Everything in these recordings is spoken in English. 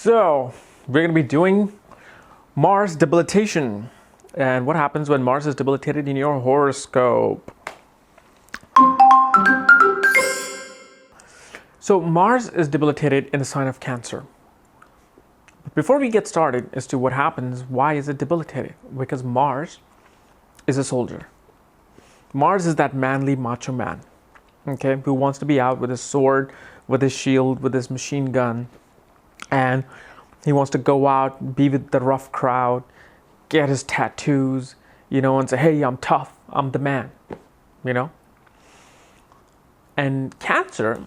So, we're going to be doing Mars debilitation and what happens when Mars is debilitated in your horoscope. So, Mars is debilitated in the sign of Cancer. But before we get started as to what happens, why is it debilitated? Because Mars is a soldier. Mars is that manly macho man, okay, who wants to be out with his sword, with his shield, with his machine gun, and he wants to go out, be with the rough crowd, get his tattoos, and say, hey, I'm tough, I'm the man, And Cancer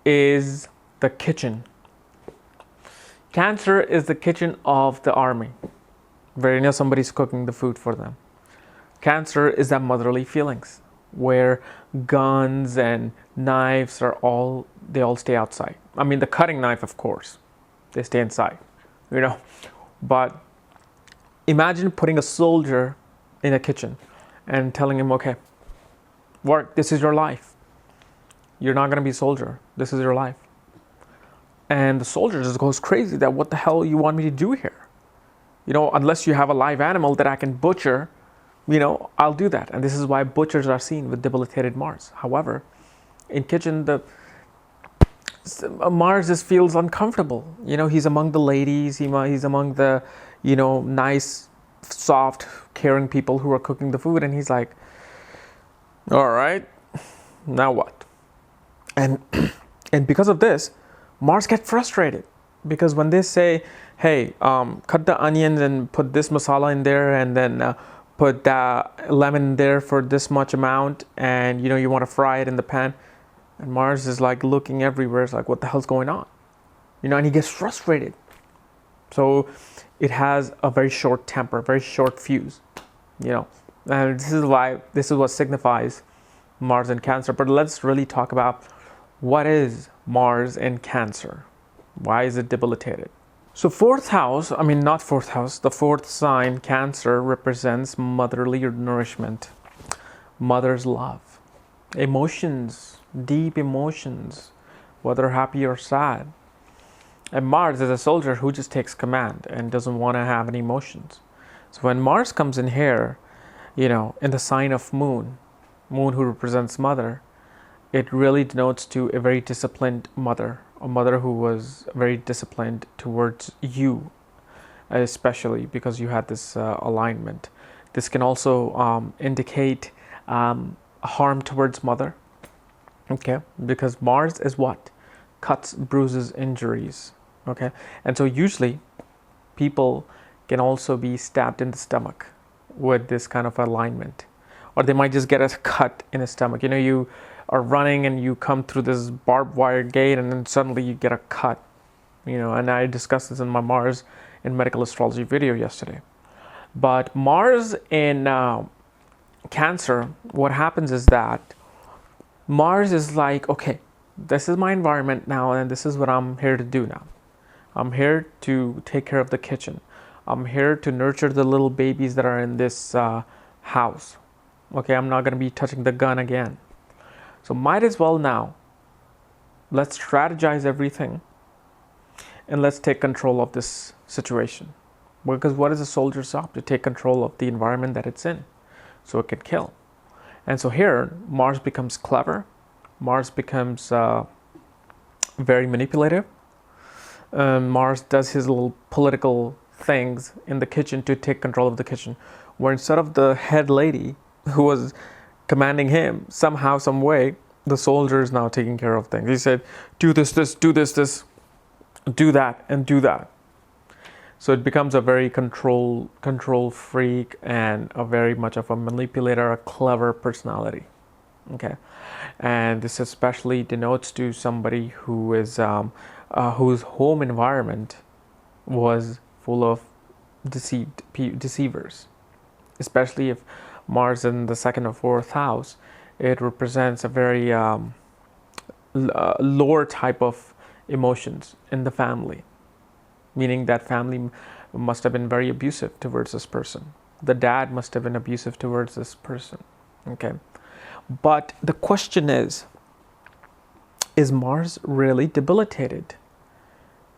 is the kitchen. Cancer is the kitchen of the army, where somebody's cooking the food for them. Cancer is that motherly feelings, where guns and knives they all stay outside. I mean, the cutting knife, of course, they stay inside, But imagine putting a soldier in a kitchen and telling him, okay, work, this is your life. You're not going to be a soldier. This is your life. And the soldier just goes crazy that what the hell you want me to do here? Unless you have a live animal that I can butcher, I'll do that. And this is why butchers are seen with debilitated Mars. However, in kitchen, Mars just feels uncomfortable. He's among the ladies. He's among the, nice, soft, caring people who are cooking the food. And he's like, all right, now what? And because of this, Mars gets frustrated. Because when they say, hey, cut the onions and put this masala in there and then put the lemon there for this much amount, and you want to fry it in the pan, and Mars is like looking everywhere. It's like, what the hell's going on? And he gets frustrated. So it has a very short temper, very short fuse, and this is what signifies Mars in Cancer. But let's really talk about what is Mars in Cancer. Why is it debilitated? So the fourth sign, Cancer, represents motherly nourishment, mother's love, emotions, deep emotions, whether happy or sad. And Mars is a soldier who just takes command and doesn't want to have any emotions. So when Mars comes in here, in the sign of Moon who represents mother, it really denotes to a very disciplined mother, a mother who was very disciplined towards you, especially because you had this alignment. This can also indicate harm towards mother, okay? Because Mars is what? Cuts, bruises, injuries, okay? And so usually people can also be stabbed in the stomach with this kind of alignment. Or they might just get a cut in the stomach. You are running and you come through this barbed wire gate and then suddenly you get a cut, and I discussed this in my Mars in medical astrology video yesterday. But Mars in Cancer, what happens is that Mars is like, okay, this is my environment now and this is what I'm here to do now. I'm here to take care of the kitchen. I'm here to nurture the little babies that are in this house. Okay, I'm not going to be touching the gun again. So might as well now, let's strategize everything and let's take control of this situation. Because what is a soldier's job? To take control of the environment that it's in so it can kill. And so here, Mars becomes clever. Mars becomes very manipulative. Mars does his little political things in the kitchen to take control of the kitchen. Where instead of the head lady who was commanding him, somehow, some way, the soldier is now taking care of things. He said, do this, do this, do that, and do that. So it becomes a very control freak and a very much of a manipulator, a clever personality. Okay, and this especially denotes to somebody who is whose home environment was full of deceivers, especially if Mars in the second or fourth house. It represents a very lower type of emotions in the family, meaning that family must have been very abusive towards this person. The dad must have been abusive towards this person. Okay, but the question is Mars really debilitated?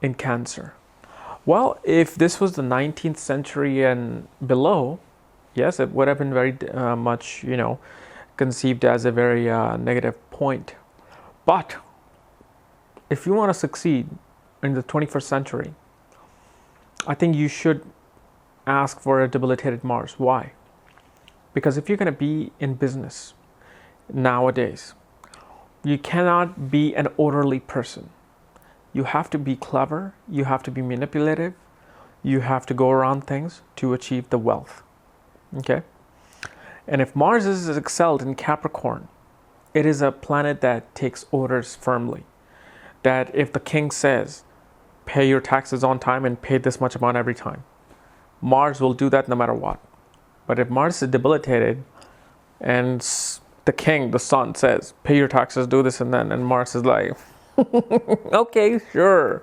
in Cancer? Well, if this was the 19th century and below, yes, it would have been very much, conceived as a very negative point. But if you want to succeed in the 21st century, I think you should ask for a debilitated Mars. Why? Because if you're going to be in business nowadays, you cannot be an orderly person. You have to be clever, you have to be manipulative, you have to go around things to achieve the wealth. Okay? And if Mars is excelled in Capricorn, it is a planet that takes orders firmly. That if the king says, pay your taxes on time and pay this much amount every time, Mars will do that no matter what. But if Mars is debilitated and the king, the sun, says, pay your taxes, do this and then, and Mars is like, okay, sure.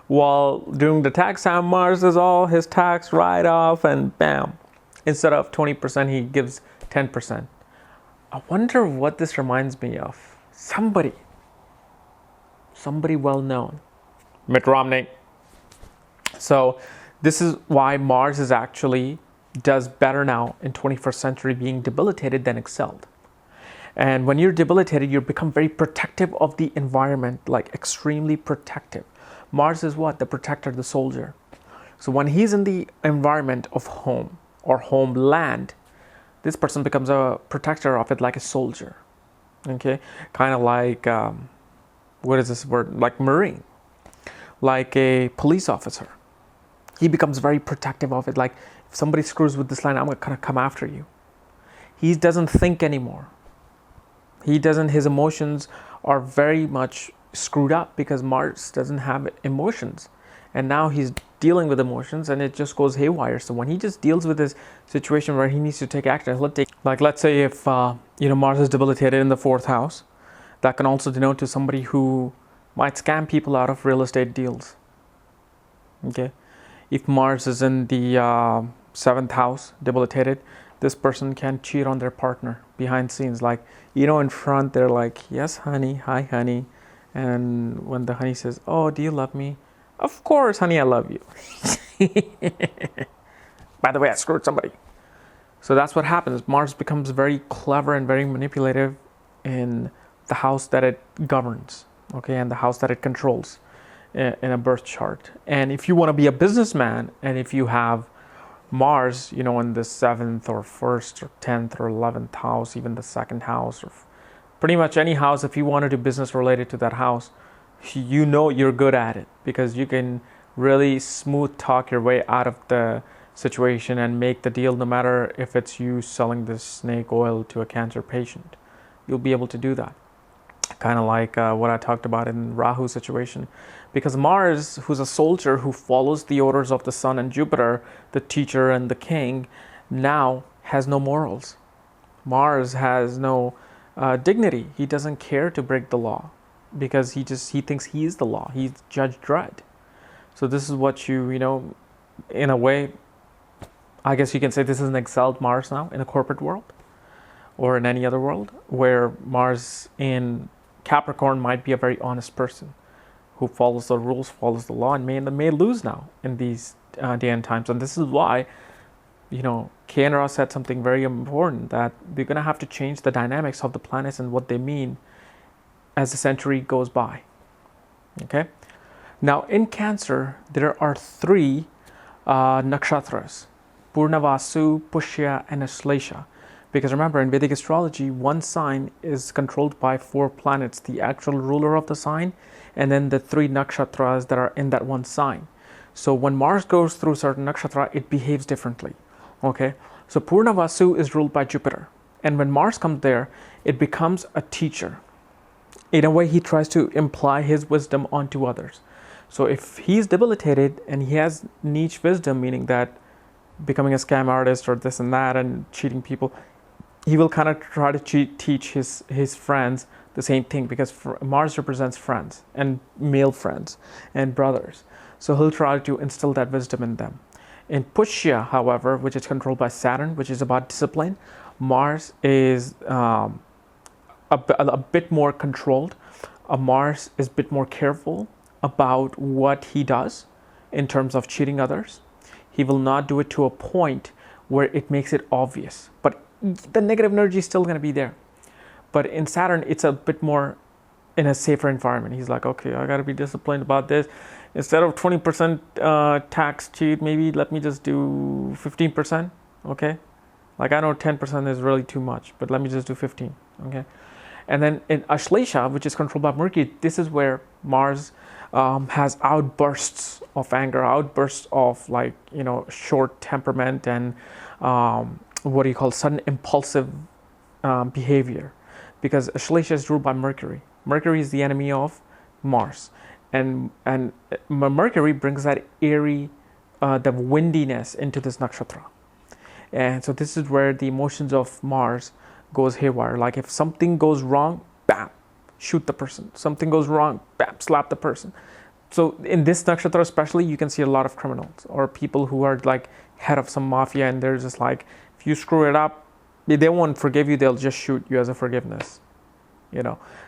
While during the tax time, Mars is all his tax write-off and bam. Instead of 20%, he gives 10%. I wonder what this reminds me of. Somebody well known. Mitt Romney. So this is why Mars is actually does better now in 21st century being debilitated than excelled. And when you're debilitated, you become very protective of the environment, like extremely protective. Mars is what? The protector, the soldier. So when he's in the environment of home or homeland, this person becomes a protector of it like a soldier. Okay? Kind of like, what is this word? Like Marine. Like a police officer. He becomes very protective of it. Like, if somebody screws with this line, I'm going to come after you. He doesn't think anymore. His emotions are very much screwed up because Mars doesn't have emotions. And now he's dealing with emotions and it just goes haywire. So when he just deals with this situation where he needs to take action, let's say if, Mars is debilitated in the 4th house, that can also denote to somebody who might scam people out of real estate deals. Okay. If Mars is in the 7th house, debilitated, this person can cheat on their partner behind scenes. Like, in front, they're like, yes, honey, hi, honey. And when the honey says, oh, do you love me? Of course, honey, I love you. By the way, I screwed somebody. So that's what happens. Mars becomes very clever and very manipulative in the house that it governs, okay, and the house that it controls in a birth chart. And if you want to be a businessman, and if you have Mars, in the 7th or 1st or 10th or 11th house, even the 2nd house, or pretty much any house, if you want to do business related to that house, you're good at it because you can really smooth talk your way out of the situation and make the deal, no matter if it's you selling this snake oil to a cancer patient. You'll be able to do that. Kind of like what I talked about in Rahu situation. Because Mars, who's a soldier who follows the orders of the sun, and Jupiter, the teacher and the king, now has no morals. Mars has no dignity. He doesn't care to break the law because he thinks he is the law. He's Judge Dredd. So this is what in a way, I guess you can say this is an excelled Mars now in a corporate world or in any other world, where Mars in Capricorn might be a very honest person who follows the rules, follows the law, and may lose now in these day and times. And this is why, K.N. Ross said something very important, that we're going to have to change the dynamics of the planets and what they mean as the century goes by. Okay? Now, in Cancer, there are 3 nakshatras, Purnavasu, Pushya, and Aslesha. Because remember, in Vedic astrology, one sign is controlled by 4 planets, the actual ruler of the sign, and then the 3 nakshatras that are in that one sign. So when Mars goes through certain nakshatra, it behaves differently. Okay? So Purnavasu is ruled by Jupiter. And when Mars comes there, it becomes a teacher. In a way, he tries to imply his wisdom onto others. So if he's debilitated and he has niche wisdom, meaning that becoming a scam artist or this and that and cheating people, he will kind of try to teach his friends the same thing, because Mars represents friends and male friends and brothers. So he'll try to instill that wisdom in them. In Pushya, however, which is controlled by Saturn, which is about discipline, Mars is a bit more controlled. Mars is a bit more careful about what he does in terms of cheating others. He will not do it to a point where it makes it obvious, but the negative energy is still going to be there. But in Saturn, it's a bit more in a safer environment. He's like, okay, I got to be disciplined about this. Instead of 20% tax cheat, maybe let me just do 15%. Okay, like I know 10% is really too much, but let me just do 15. Okay, and then in Ashlesha, which is controlled by Mercury, this is where Mars has outbursts of anger, outbursts of like short temperament and what do you call sudden impulsive behavior, because Ashlesha is ruled by Mercury. Mercury is the enemy of Mars, and Mercury brings that airy, the windiness into this nakshatra, and so this is where the emotions of Mars goes haywire. Like if something goes wrong, bam, shoot the person. Something goes wrong, bam, slap the person. So in this nakshatra especially, you can see a lot of criminals or people who are like head of some mafia, and they're just like, if you screw it up, they won't forgive you. They'll just shoot you as a forgiveness.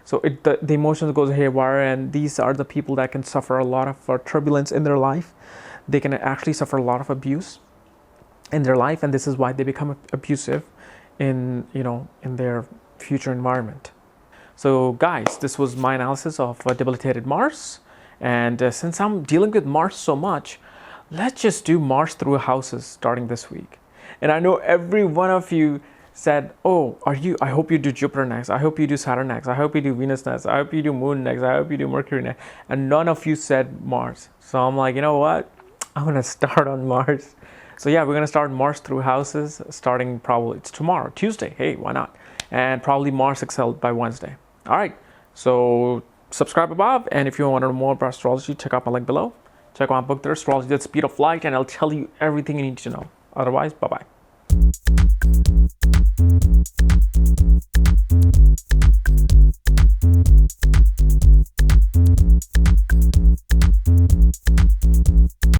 So the emotions goes haywire, and these are the people that can suffer a lot of turbulence in their life. They can actually suffer a lot of abuse in their life, and this is why they become abusive in their future environment. So guys, this was my analysis of debilitated Mars, and since I'm dealing with Mars so much, let's just do Mars through houses starting this week. And I know every one of you said, oh, I hope you do Jupiter next, I hope you do Saturn next, I hope you do Venus next, I hope you do Moon next, I hope you do Mercury next, and none of you said Mars. So I'm like, you know what, I'm gonna start on Mars. So yeah, we're gonna start Mars through houses starting probably, it's tomorrow, Tuesday, hey, why not, and probably Mars Excel by Wednesday. All right, so subscribe above, and if you want to know more about astrology, check out my link below. Check out my book there, Astrology at the Speed of Light, and I'll tell you everything you need to know. Otherwise, bye-bye.